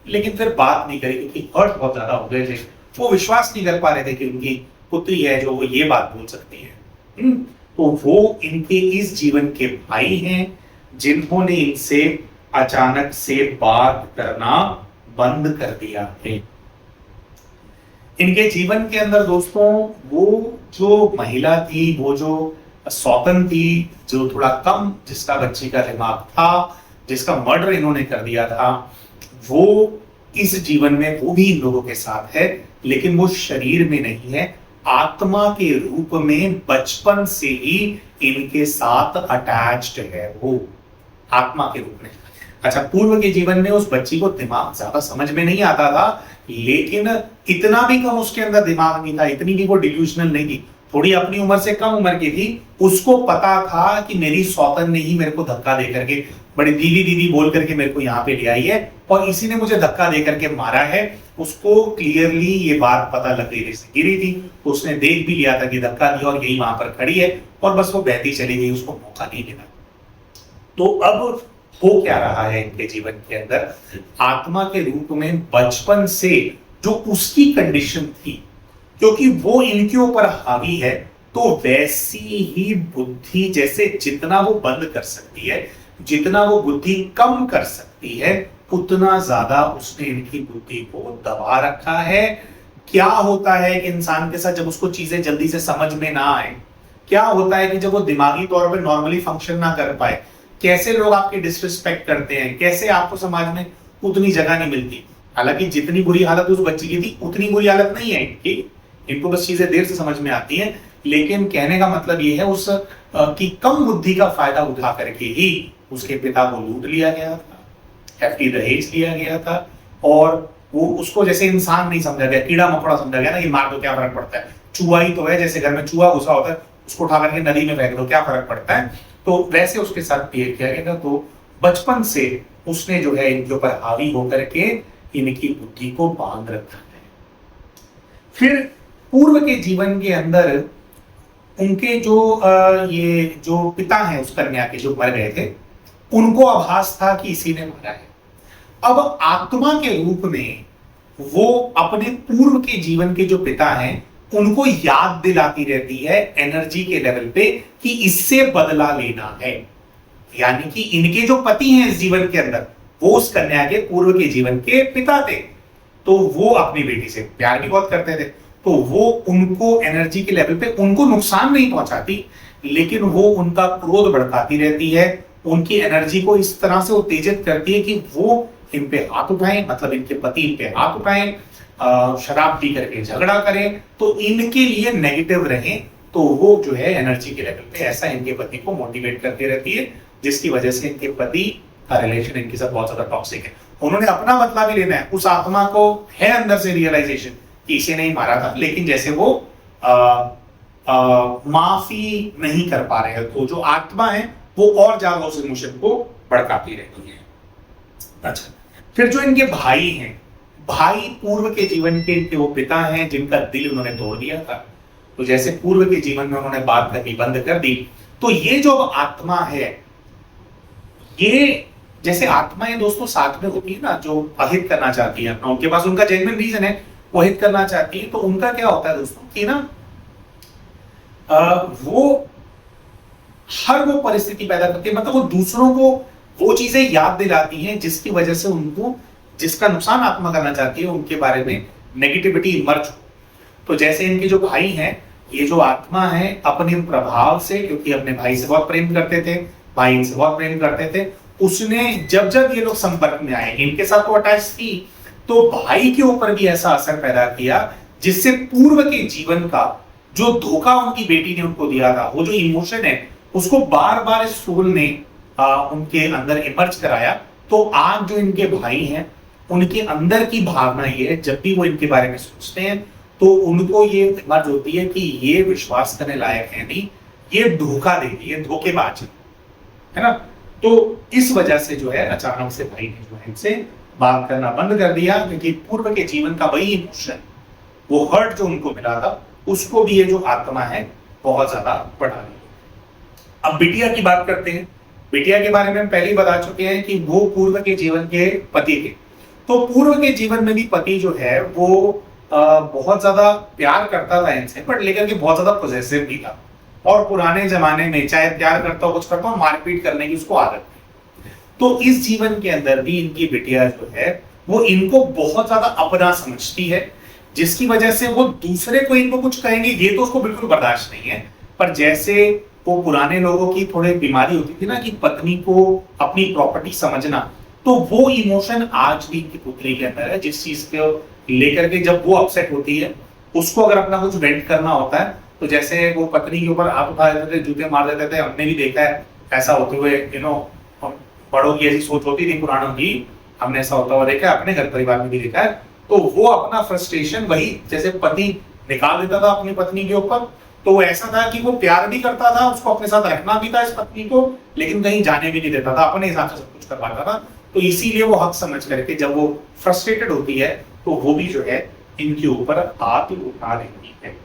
लेकिन फिर बात नहीं करी, क्योंकि हर्ट बहुत ज्यादा हो गए थे, वो विश्वास नहीं कर पा रहे थे कि उनकी पुत्री है जो वो ये बात बोल सकती है। तो वो इनके इस जीवन के भाई हैं जिन्होंने इनसे अचानक से बात करना बंद कर दिया है। इनके जीवन के अंदर दोस्तों वो जो महिला थी, वो जो सौतन थी, जो थोड़ा कम जिसका बच्ची का दिमाग था, जिसका मर्डर इन्होंने कर दिया था, वो इस जीवन में वो भी इन लोगों के साथ है, लेकिन वो शरीर में नहीं है, आत्मा के रूप में बचपन से ही इनके साथ अटैच्ड है, वो आत्मा के रूप में। अच्छा, पूर्व के जीवन में उस बच्ची को दिमाग ज्यादा समझ में नहीं आता था, लेकिन इतना भी कम उसके अंदर दिमाग नहीं था, इतनी भी वो डिल्यूशनल नहीं थी, थोड़ी अपनी उम्र से कम उम्र की थी। उसको पता था कि मेरी सौतन ने ही मेरे को धक्का दे करके, बड़ी दीदी दीदी बोल करके मेरे को यहाँ पे ले आई है और इसी ने मुझे धक्का दे करके मारा है। उसको क्लियरली ये बात पता लग गई थी, गिरी थी तो उसने देख भी लिया था कि धक्का दिया और यही वहां पर खड़ी है, और बस वो बहती चली गई, उसको मौका नहीं मिला। तो अब हो क्या रहा है इनके जीवन के अंदर, आत्मा के रूप में बचपन से जो उसकी कंडीशन थी, क्योंकि वो इनके ऊपर हावी है, तो वैसी ही बुद्धि, जैसे जितना वो बंद कर सकती है, जितना वो बुद्धि कम कर सकती है, उतना ज्यादा उसने इनकी बुद्धि को दबा रखा है। क्या होता है कि इंसान के साथ जब उसको चीजें जल्दी से समझ में ना आए क्या होता है कि जब वो दिमागी तौर पे नॉर्मली फंक्शन ना कर पाए, कैसे लोग आपकी डिसरिस्पेक्ट करते हैं, कैसे आपको समाज में उतनी जगह नहीं मिलती। हालांकि जितनी बुरी हालत उस बच्ची की थी उतनी बुरी हालत नहीं है इनकी, इनको बस चीजें देर से समझ में आती हैं। लेकिन कहने का मतलब ये है उस की कम बुद्धि का फायदा उठा करके ही उसके पिता को लूट लिया गया था, हैफ्टी दहेज लिया गया था, और वो उसको जैसे इंसान नहीं समझा गया, कीड़ा मकोड़ा समझा गया ना, ये मार दो क्या फर्क पड़ता है, चूहा ही तो है, जैसे घर में चूहा घुसा होता है उसको उठा करके नदी में फेंक दो क्या फर्क पड़ता है, तो वैसे उसके साथ बिहेव किया गया था। तो बचपन से उसने जो है इनके ऊपर हावी होकर के इनकी बुद्धि को बांध रखा है। फिर पूर्व के जीवन के अंदर उनके जो ये जो पिता हैं उस कन्या के जो मर गए थे, उनको आभास था कि इसी ने मारा है। अब आत्मा के रूप में वो अपने पूर्व के जीवन के जो पिता हैं उनको याद दिलाती रहती है एनर्जी के लेवल पे कि इससे बदला लेना है। यानी कि इनके जो पति हैं इस जीवन के अंदर वो उस कन्या के पूर्व के जीवन के पिता थे, तो वो अपनी बेटी से प्यार भी बहुत करते थे, तो वो उनको एनर्जी के लेवल पे उनको नुकसान नहीं पहुंचाती, लेकिन वो उनका क्रोध भड़काती रहती है, उनकी एनर्जी को इस तरह से उत्तेजित करती है कि वो इन पे हाथ उठाएं, मतलब इनके पति इन पे हाथ उठाएं, शराब पी करके झगड़ा करें, तो इनके लिए नेगेटिव रहें, तो वो जो है एनर्जी के लेवल पे ऐसा इनके पति को मोटिवेट करती रहती है, जिसकी वजह से इनके पति का रिलेशन इनके साथ बहुत ज्यादा टॉक्सिक है। उन्होंने अपना बदला भी लेना है, उस आत्मा को है अंदर से रियलाइजेशन कि इसे नहीं मारा था, लेकिन जैसे वो माफी नहीं कर पा रहे हैं, तो जो आत्मा है वो और ज्यादा उस इमोशन को भड़काती रहती है। अच्छा, फिर जो इनके भाई हैं, भाई पूर्व के जीवन के वो पिता हैं जिनका दिल उन्होंने तोड़ दिया था, तो जैसे पूर्व के जीवन में उन्होंने बात करनी बंद कर दी, तो ये जो आत्मा है, ये जैसे आत्माएं दोस्तों साथ में होती है ना, जो अहित करना चाहती है अपना, उनके पास उनका जेन्युइन रीजन है, वो हित करना चाहती है, तो उनका क्या होता है दोस्तों कि ना वो हर वो परिस्थिति पैदा करती है, मतलब वो दूसरों को वो चीजें याद दिलाती हैं जिसकी वजह से उनको जिसका नुकसान आत्मा करना चाहती है उनके बारे में नेगेटिविटी इमर्ज हो। तो जैसे इनके जो भाई हैं, ये जो आत्मा है अपने प्रभाव से, क्योंकि अपने भाई से बहुत प्रेम करते थे, भाई इनसे बहुत प्रेम करते थे, उसने जब जब ये लोग संपर्क में आए, इनके साथ तो अटैच थी, तो भाई के ऊपर भी ऐसा असर पैदा किया जिससे पूर्व के जीवन का जो धोखा उनकी बेटी ने उनको दिया था, वो जो इमोशन है उसको बार बार इस सोल ने उनके अंदर इमर्ज कराया। तो आज जो इनके भाई हैं उनके अंदर की भावना ये है, जब भी वो इनके बारे में सोचते हैं तो उनको ये इमर्ज होती है कि ये विश्वास करने लायक है नहीं, ये धोखा देगी, ये धोखेबाज है ना। तो इस वजह से जो है अचानक से भाई ने जो है इनसे बात करना बंद कर दिया, क्योंकि पूर्व के जीवन का वही इमोशन, वो हर्ट जो उनको मिला था, उसको भी ये जो आत्मा है बहुत ज्यादा बढ़ा रही है। अब बिटिया की बात करते हैं। बिटिया के बारे में हम पहले ही बता चुके हैं कि वो पूर्व के जीवन के पति थे। तो पूर्व के जीवन में भी पति जो है वो बहुत ज्यादा प्यार करता था इनसे, बट लेकर के बहुत ज्यादा पॉजेसिव भी था, और पुराने जमाने में चाहे प्यार करता हो कुछ करता हो, मारपीट करने की उसको आदत थी। तो इस जीवन के अंदर भी इनकी बिटिया जो है वो इनको बहुत ज्यादा अपना समझती है, जिसकी वजह से वो दूसरे को इनको कुछ कहेंगे ये तो उसको बिल्कुल बर्दाश्त नहीं है। पर जैसे वो पुराने लोगों की थोड़ी बीमारी होती थी ना कि पत्नी को अपनी प्रॉपर्टी समझना, तो वो इमोशन आज भी इनकी पुत्री के अंदर है, जिस चीज को लेकर के जब वो अपसेट होती है, उसको अगर अपना कुछ वेंट करना होता है, तो जैसे वो पत्नी के ऊपर हाथ उठा देते थे, जूते मार देते थे, हमने भी देखा है ऐसा होते हुए, बड़ों की ऐसी सोच होती थी पुरानों की, हमने ऐसा होता हुआ देखा है, अपने घर परिवार में भी देखा है। तो वो अपना फ्रस्ट्रेशन वही जैसे पति निकाल देता था अपनी पत्नी के ऊपर, तो ऐसा था कि वो प्यार भी करता था, उसको अपने साथ रखना भी था इस पत्नी को, लेकिन कहीं जाने भी नहीं देता था, अपने हिसाब से सब कुछ करवाता था। तो इसीलिए वो हक समझ करके जब वो फ्रस्ट्रेटेड होती है तो वो भी जो है इनके ऊपर हाथ उठा रही है।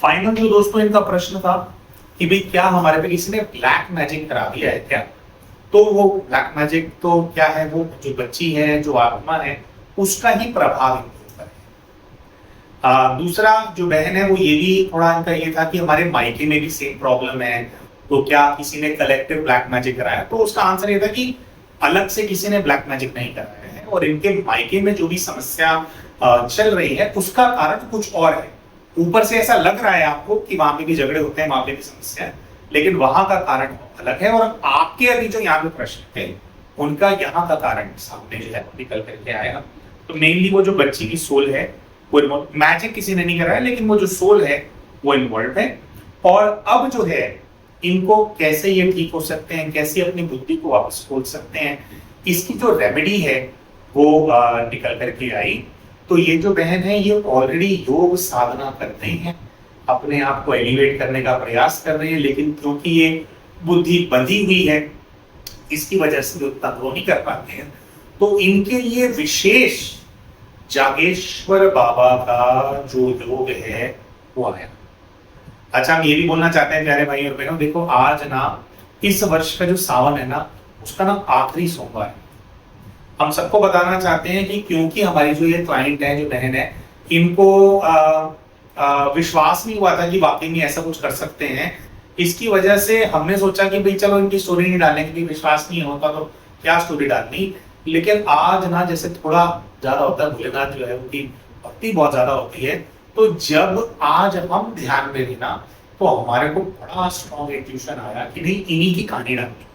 फाइनल जो दोस्तों इनका प्रश्न था कि भाई क्या हमारे पे किसी ने ब्लैक मैजिक करा दिया है क्या? तो वो ब्लैक मैजिक तो क्या है, वो जो बच्ची है, जो आत्मा है, उसका ही प्रभाव इनके ऊपर है। दूसरा जो बहन है वो ये भी थोड़ा इनका ये था कि हमारे मायके में भी सेम प्रॉब्लम है, तो क्या किसी ने कलेक्टिव ब्लैक मैजिक कराया? तो उसका आंसर ये था कि अलग से किसी ने ब्लैक मैजिक नहीं कराया है, और इनके मायके में जो भी समस्या चल रही है उसका कारण कुछ और है। ऊपर से ऐसा लग रहा है आपको कि वहां पे भी झगड़े होते हैं, वहां पे भी समस्या है, लेकिन वहां का कारण अलग है। और आपके अभी जो यहाँ पे प्रश्न थे उनका यहाँ का कारण सामने जो है निकल करके आया। तो मेनली वो जो बच्ची की सोल है वो मैजिक किसी ने नहीं करा है, लेकिन वो जो सोल है वो इन्वॉल्व है। और अब जो है इनको कैसे ये ठीक हो सकते हैं, कैसे अपनी बुद्धि को वापस खोल सकते हैं, इसकी जो रेमेडी है वो निकल करके आई। तो ये जो बहन है ये ऑलरेडी योग साधना करते हैं, अपने आप को एलिवेट करने का प्रयास कर रहे हैं, लेकिन क्योंकि ये बुद्धि बंधी हुई है इसकी वजह से उतना ग्रो नहीं कर पाते हैं। तो इनके लिए विशेष जागेश्वर बाबा का जो योग है वो आया। अच्छा, हम ये भी बोलना चाहते हैं प्यारे भाई और बहनों, देखो आज ना इस वर्ष का जो सावन है ना उसका ना आखिरी सोमवार है। हम सबको बताना चाहते हैं कि क्योंकि हमारी जो ये क्लाइंट है, जो बहन है, इनको विश्वास नहीं हुआ था कि वाकई में ऐसा कुछ कर सकते हैं। इसकी वजह से हमने सोचा कि भाई चलो इनकी स्टोरी नहीं डालने की, विश्वास नहीं होता तो क्या स्टोरी डालनी। लेकिन आज ना जैसे थोड़ा ज्यादा होता है, भोलेनाथ जो है उनकी भक्ति बहुत ज्यादा होती है, तो जब आज हम ध्यान में लेना तो हमारे को बड़ा स्ट्रॉन्ग इंट्यूशन आया कि नहीं इन्हीं की कहानी डालनी,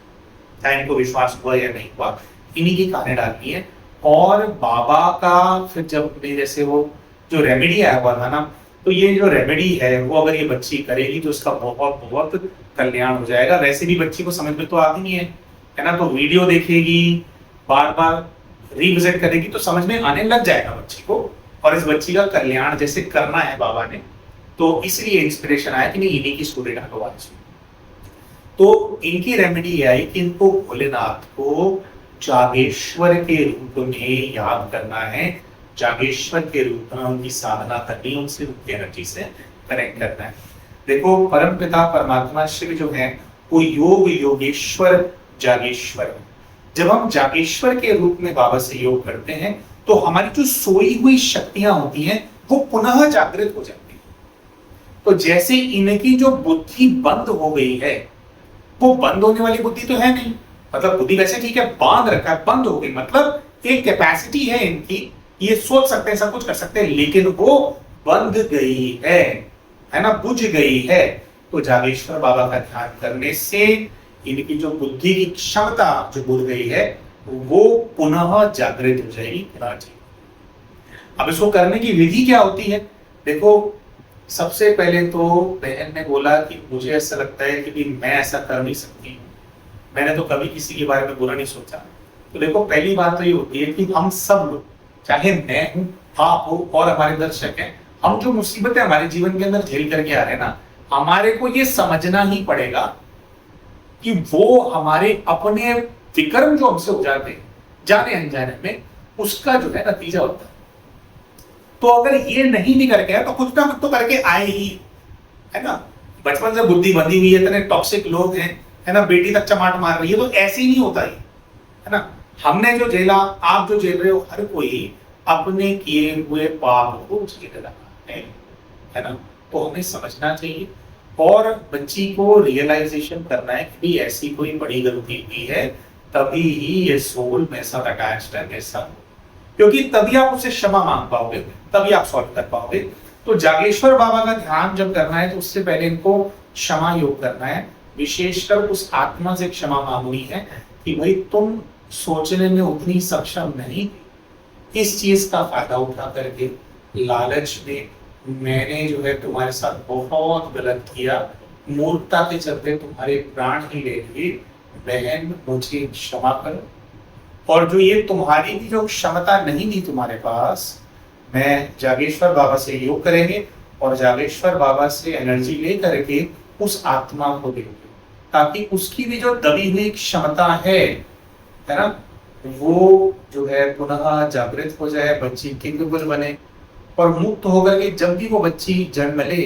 चाहे इनको विश्वास हुआ या नहीं हुआ, इन्हीं की कहानी डालनी है। और बाबा का फिर जब जैसे वो जो रेमेडी आया हुआ था ना, तो ये जो रेमेडी है वो अगर ये बच्ची करेगी तो उसका बहुत बहुत कल्याण हो जाएगा। वैसे भी बच्ची को समझ में तो आती नहीं है ना, तो वीडियो देखेगी, बार बार रिविजिट करेगी तो समझ में आने लग जाएगा बच्ची को। और इस बच्ची का कल्याण जैसे करना है बाबा ने, तो इसलिए इंस्पिरेशन आया कि नहीं इन्हीं की स्टोरी डालो आज। तो इनकी रेमेडी आई कि इनको भोलेनाथ को जागेश्वर के रूप में याद करना है, जागेश्वर के रूप में उनकी साधना करनी, उनसे उनकी एनर्जी से कनेक्ट करना है। देखो परमपिता परमात्मा शिव जो है वो योग योगेश्वर जागेश्वर है। जब हम जागेश्वर के रूप में बाबा से योग करते हैं तो हमारी जो सोई हुई शक्तियां होती हैं वो पुनः जागृत हो जाती है। तो जैसे इनकी जो बुद्धि बंद हो गई है, वो बंद होने वाली बुद्धि तो है नहीं, मतलब बुद्धि वैसे ठीक है, बांध रखा है, बंद हो गई, मतलब एक कैपेसिटी है इनकी, ये सोच सकते हैं, सब कुछ कर सकते हैं, लेकिन वो बंद गई है ना, बुझ गई है। तो जागेश्वर बाबा का ध्यान करने से इनकी जो बुद्धि की क्षमता जो बुझ गई है वो पुनः जागृत हो जाएगी। अब इसको करने की विधि क्या होती है? देखो सबसे पहले तो बहन ने बोला कि मुझे ऐसा लगता है कि मैं ऐसा कर नहीं सकती, मैंने तो कभी किसी के बारे में बुरा नहीं सोचा। तो देखो पहली बात तो ये होती है कि हम सब लोग, चाहे मैं हूं, आप हो और हमारे दर्शक हैं, हम जो मुसीबतें हमारे जीवन के अंदर झेल करके आ रहे हैं ना, हमारे को ये समझना ही पड़ेगा कि वो हमारे अपने विकर्म जो हमसे हो जाते हैं जाने अनजाने में, उसका जो है नतीजा होता है। तो अगर ये नहीं भी करके आए तो कुछ ना कुछ तो करके आए ही, है ना। बचपन से बुद्धि बंधी हुई है, इतने टॉक्सिक लोग हैं, है ना, बेटी तक चमाट मार रही है, तो ऐसे ही नहीं होता है ना। हमने जो झेला, आप जो झेल रहे हो, हर कोई अपने किए हुए पाप को झेल रहा है ना। तो हमें समझना चाहिए और बच्ची को रियलाइजेशन करना है कि ऐसी कोई बड़ी गलती हुई है, तभी ही ये सोल में सब अटैच्ड है मेरे साथ, क्योंकि तभी आप उससे क्षमा मांग पाओगे, तभी आप सॉल्व कर पाओगे। तो जागेश्वर बाबा का ध्यान जब करना है तो उससे पहले इनको क्षमा योग करना है, विशेषकर उस आत्मा से क्षमा मांगनी है कि भाई तुम सोचने में उतनी सक्षम नहीं, इस चीज का फायदा उठा करके लालच में मैंने जो है तुम्हारे साथ बहुत गलत किया, मूर्खता के चलते तुम्हारे प्राण ही ले लिए, बहन मुझे क्षमा करो। और जो ये तुम्हारी भी जो क्षमता नहीं थी तुम्हारे पास, मैं जागेश्वर बाबा से योग करेंगे और जागेश्वर बाबा से एनर्जी ले करके उस आत्मा को देंगे, ताकि उसकी भी जो दबी हुई क्षमता है ना, वो जो है पुनः जागृत हो जाए, बच्ची कैपेबल बने और मुक्त होकर के जब भी वो बच्ची जन्म ले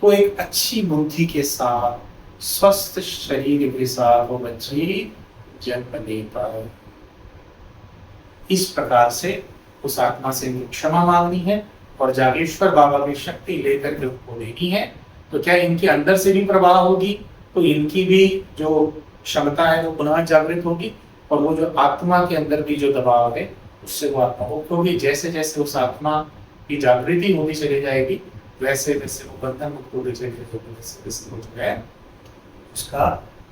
तो एक अच्छी बुद्धि के साथ, स्वस्थ शरीर के साथ वो बच्ची जन्म ले पाए। इस प्रकार से उस आत्मा से क्षमा मांगनी है और जागेश्वर बाबा की शक्ति लेकर के उनको देनी है। तो क्या इनके अंदर से भी प्रवाह होगी, तो इनकी भी जो क्षमता है वो पुनः जागृत होगी और वो जो आत्मा के अंदर भी जो दबाव है उससे वो आत्मा मुक्त होगी। जैसे जैसे उस आत्मा की जागृति होती चली जाएगी वैसे वैसे वो बंधन मुक्त होते चले जाएंगे, वैसे वैसे वो जो है उसका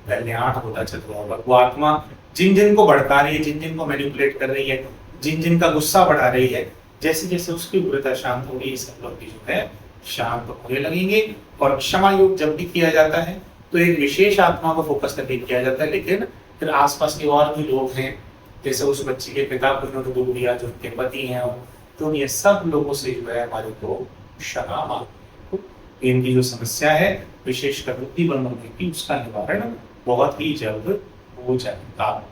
कल्याण होता चला होगा। वो आत्मा जिन जिन को भड़का रही है, जिन जिन को मैनिपुलेट कर रही है, जिन जिन का गुस्सा बढ़ा रही है, जैसे जैसे उसकी उग्रता शांत होगी, सब लोग भी जो है शांत होने लगेंगे। और क्षमा योग जब भी किया जाता है तो एक विशेष आत्मा को फोकस करके किया जाता है, लेकिन फिर आसपास के और भी लोग हैं, जैसे उस बच्चे के पिता को इन्होंने दुख दिया, जो उनके पति हैं, तो ये सब लोगों से जो है हमारे को क्षमा मांगो। इनकी जो समस्या है विशेषकर बुद्धि बंद होने की, उसका निवारण बहुत ही जल्द हो जाएगा।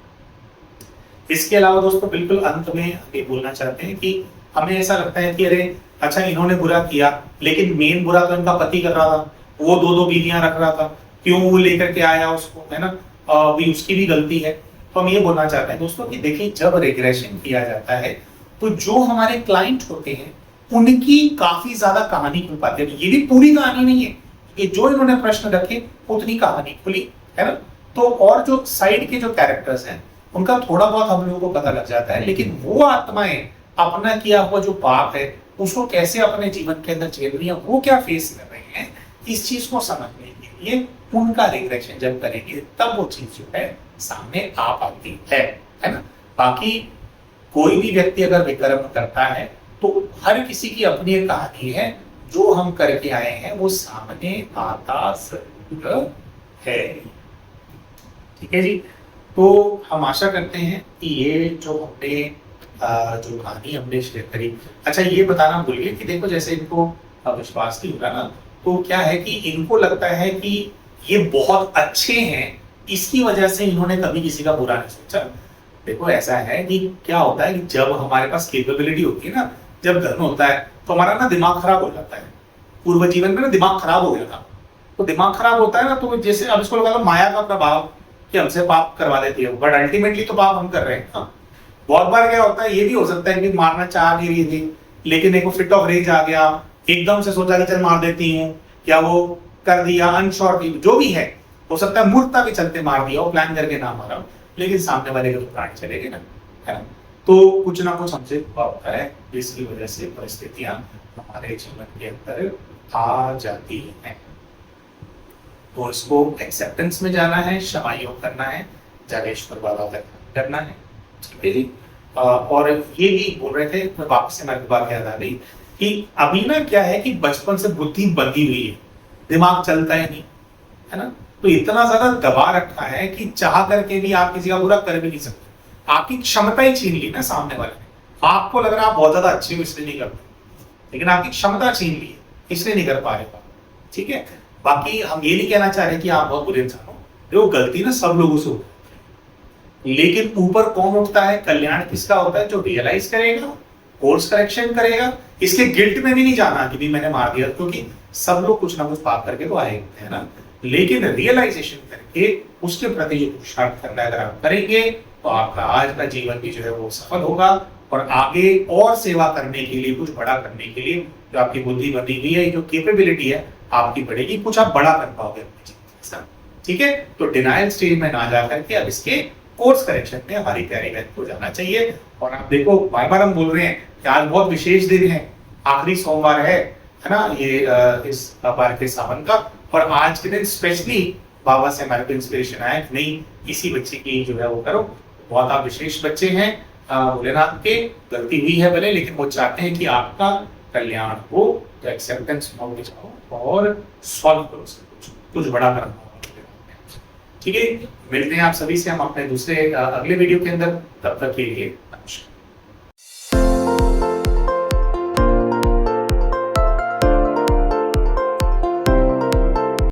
इसके अलावा दोस्तों बिल्कुल अंत में ये बोलना चाहते हैं कि हमें ऐसा लगता है कि अरे अच्छा इन्होंने बुरा किया, लेकिन मेन बुरा तो इनका पति कर रहा था, वो दो दो बीवियां रख रहा था, क्यों वो लेकर के आया उसको, है ना, भी उसकी भी गलती है। तो हम ये बोलना चाहते हैं दोस्तों कि देखिए जब रिग्रेशन किया जाता है तो जो हमारे क्लाइंट होते हैं उनकी काफी ज्यादा कहानी खुल पाती है। ये भी पूरी कहानी नहीं है कि जो इन्होंने प्रश्न रखे उतनी कहानी खुली, है ना। तो और जो साइड के जो कैरेक्टर्स हैं उनका थोड़ा बहुत हम लोगों को पता लग जाता है, लेकिन वो आत्माएं अपना किया हुआ जो पाप है उसको कैसे अपने जीवन के अंदर झेल रही है, वो क्या फेस कर रहे हैं, इस चीज को समझने के लिए उनका रिग्रेशन जब करेंगे तब वो चीज जो है सामने आ पाती है ना। बाकी कोई भी व्यक्ति अगर विकर्म करता है तो हर किसी की अपनी एक कहानी है, जो हम करके आए हैं वो सामने आता जरूर है। ठीक है जी। तो हम आशा करते हैं कि ये जो हमने जो कहानी हमने शेयर करी, अच्छा ये बताना भूल गए कि देखो जैसे इनको विश्वास नहीं होगा ना, तो क्या है कि इनको लगता है कि ये बहुत अच्छे हैं, इसकी वजह से इन्होंने कभी किसी का बुरा नहीं सोचा। देखो ऐसा है कि क्या होता है कि जब हमारे पास कैपेबिलिटी होती है ना, जब धन होता है तो हमारा ना दिमाग खराब हो जाता है। पूर्व जीवन में ना दिमाग खराब हो गया था, तो दिमाग खराब होता है ना, तो जैसे अब इसको लगा लो माया का प्रभाव कि हमसे पाप करवा देती है, बट अल्टीमेटली तो पाप हम कर रहे हैं। हाँ, बहुत बार क्या होता है, ये भी हो सकता है कि मारना चाह नहीं रही थी, लेकिन एक फिट ऑफ रेज आ गया, एकदम से सोचा कि चल मार देती हूँ, या वो कर दिया अनश्योर, जो भी है, हो सकता है मूर्खता के चलते मार दिया, वो प्लान करके ना मारा, लेकिन सामने वाले के तो प्राण चलेंगे ना, है ना। तो कुछ ना कुछ हमसे हुआ होता है, जिसकी वजह से परिस्थितियां हमारे जीवन के अंदर आ जाती हैं। तो इसको एक्सेप्टेंस में जाना है, क्षमा योग करना है, जागेश्वर बाबा तक करना है। ठीक है जी। और ये भी बोल रहे थे, मैं वापस से मेरे बात याद आ गई कि अभी ना क्या है कि बचपन से बुद्धि बंधी हुई है, दिमाग चलता ही नहीं, है ना। तो इतना ज्यादा दबा रखा है कि चाह करके भी आप किसी का बुरा कर भी नहीं सकते। आपकी क्षमता ही छीन ली ना सामने वाले ने, आपको लग रहा है आप बहुत ज्यादा अच्छे हो इसलिए नहीं करते, लेकिन आपकी क्षमता छीन ली है इसलिए नहीं कर पा रहे। ठीक है। बाकी हम ये नहीं कहना चाह रहे कि आप बहुत बुरे इंसान हो, देखो गलती ना सब लोगों से होती है, लेकिन ऊपर कौन उठता है, कल्याण किसका होता है, जो रियलाइज करेगा, कोर्स करेक्शन करेगा, इसके गिल्ट में भी नहीं जाना कि भी मैंने मार दिया, क्योंकि सब लोग कुछ ना कुछ पाप करके तो आए हैं ना, लेकिन रियलाइजेशन करके उसके प्रति जो पुरुषार्थ करना अगर आप करेंगे तो आपका आज का जीवन भी जो है वो सफल होगा, और आगे और सेवा करने के लिए, कुछ बड़ा करने के लिए जो आपकी बुद्धि बनी हुई है, जो कैपेबिलिटी है आपकी बढ़ेगी, कुछ आप बड़ा कर पाओगे अपने जीवन में। ठीक है। तो डिनायल स्टेज में ना जा करके अब इसके कोर्स करेक्शन में हमारी तैयारी को जाना चाहिए। और आप देखो बार बार हम बोल रहे हैं कि आज बहुत विशेष दिन है, आखिरी सोमवार है ना, ये इस बार के सावन का, और आज के दिन स्पेशली बाबा से हमारे को इंस्पिरेशन आया कि नहीं इसी बच्चे की जो है वो करो। बहुत आप विशेष बच्चे हैं, भोलेनाथ के, गलती हुई है भले, लेकिन वो चाहते हैं कि आपका कल्याण हो, तो एक्सेप्टेंस मोड में जाओ और सॉल्व करो सब कुछ बड़ा करना। ठीक है। मिलते हैं आप सभी से हम अपने दूसरे अगले वीडियो के अंदर, तब तक के लिए